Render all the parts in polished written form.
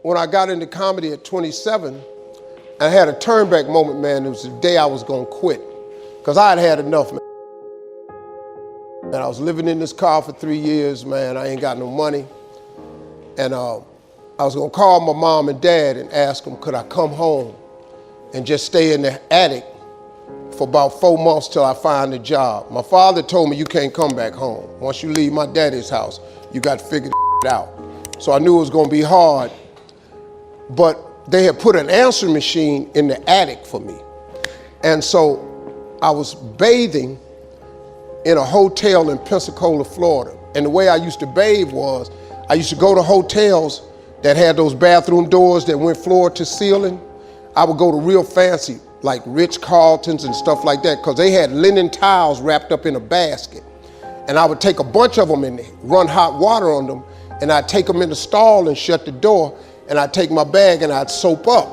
when I got into comedy at 27, I had a turnback moment, man. It was the day I was gonna quit. Because I had had enough, man. And I was living in this car for 3 years, man. I ain't got no money. And I was gonna call my mom and dad and ask them, could I come home and just stay in the attic for about 4 months till I find a job. My father told me, you can't come back home. Once you leave my daddy's house, you got to figure it out. So I knew it was gonna be hard, but they had put an answering machine in the attic for me. And so I was bathing in a hotel in Pensacola, Florida. And the way I used to bathe was, I used to go to hotels that had those bathroom doors that went floor to ceiling. I would go to real fancy, like Ritz-Carltons and stuff like that, because they had linen towels wrapped up in a basket. And I would take a bunch of them and run hot water on them, and I'd take them in the stall and shut the door, and I'd take my bag and I'd soap up.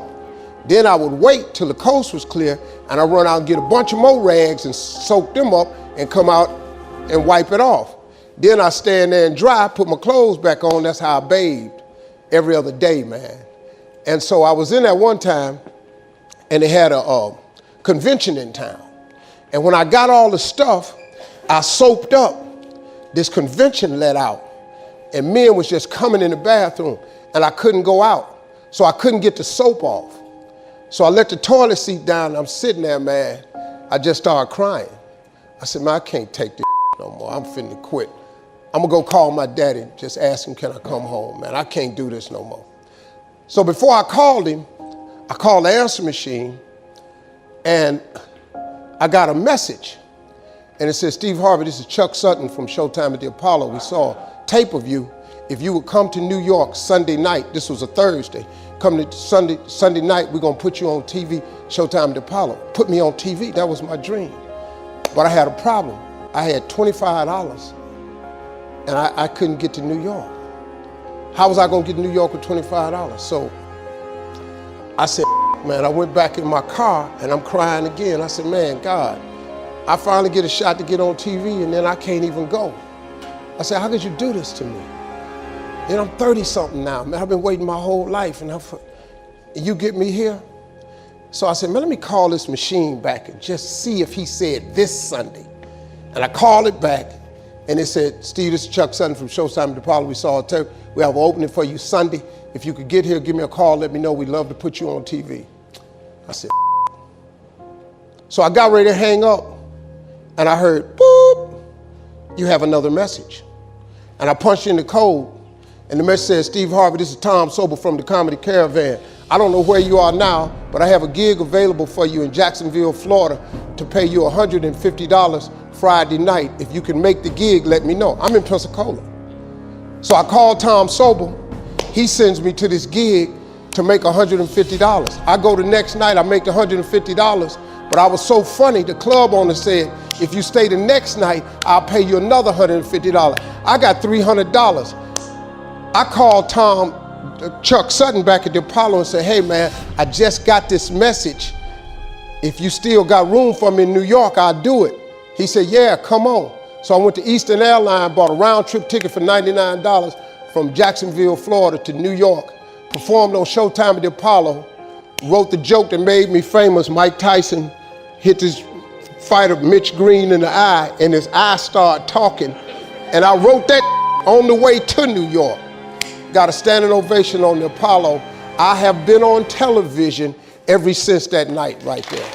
Then I would wait till the coast was clear, and I'd run out and get a bunch of more rags and soak them up and come out and wipe it off. Then I'd stand there and dry, put my clothes back on. That's how I bathed every other day, man. And so I was in there one time, and they had a convention in town. And when I got all the stuff, I soaped up. This convention let out, and men was just coming in the bathroom, and I couldn't go out. So I couldn't get the soap off. So I let the toilet seat down, and I'm sitting there, man. I just started crying. I said, man, I can't take this no more. I'm finna quit. I'm gonna go call my daddy, just ask him, can I come home, man? I can't do this no more. So before I called him, I called the answer machine, and I got a message. And it said, Steve Harvey, this is Chuck Sutton from Showtime at the Apollo. We saw a tape of you. If you would come to New York Sunday night, this was a Thursday, come to Sunday night, we're gonna put you on TV, Showtime at the Apollo. Put me on TV, that was my dream. But I had a problem. I had $25, and I couldn't get to New York. How was I gonna get to New York with $25? So I said, man, I went back in my car, and I'm crying again. I said, man, God, I finally get a shot to get on TV, and then I can't even go. I said, how could you do this to me? And I'm 30-something now, man. I've been waiting my whole life, and you get me here? So I said, man, let me call this machine back and just see if he said this Sunday. And I called it back, and it said, Steve, this is Chuck Sutton from Showtime at the Apollo. We saw a tape. We have an opening for you Sunday. If you could get here, give me a call, let me know. We'd love to put you on TV. I said, so I got ready to hang up, and I heard, boop, you have another message. And I punched in the code, and the message says, Steve Harvey, this is Tom Sobel from the Comedy Caravan. I don't know where you are now, but I have a gig available for you in Jacksonville, Florida, to pay you $150 Friday night. If you can make the gig, let me know. I'm in Pensacola. So I called Tom Sobel. He sends me to this gig to make $150. I go the next night, I make the $150, but I was so funny, the club owner said, if you stay the next night, I'll pay you another $150. I got $300. I called Chuck Sutton back at the Apollo and said, hey man, I just got this message. If you still got room for me in New York, I'll do it. He said, yeah, come on. So I went to Eastern Airlines, bought a round trip ticket for $99 from Jacksonville, Florida to New York, performed on Showtime at the Apollo, wrote the joke that made me famous. Mike Tyson hit this fighter, Mitch Green, in the eye, and his eye started talking. And I wrote that on the way to New York. Got a standing ovation on the Apollo. I have been on television ever since that night right there.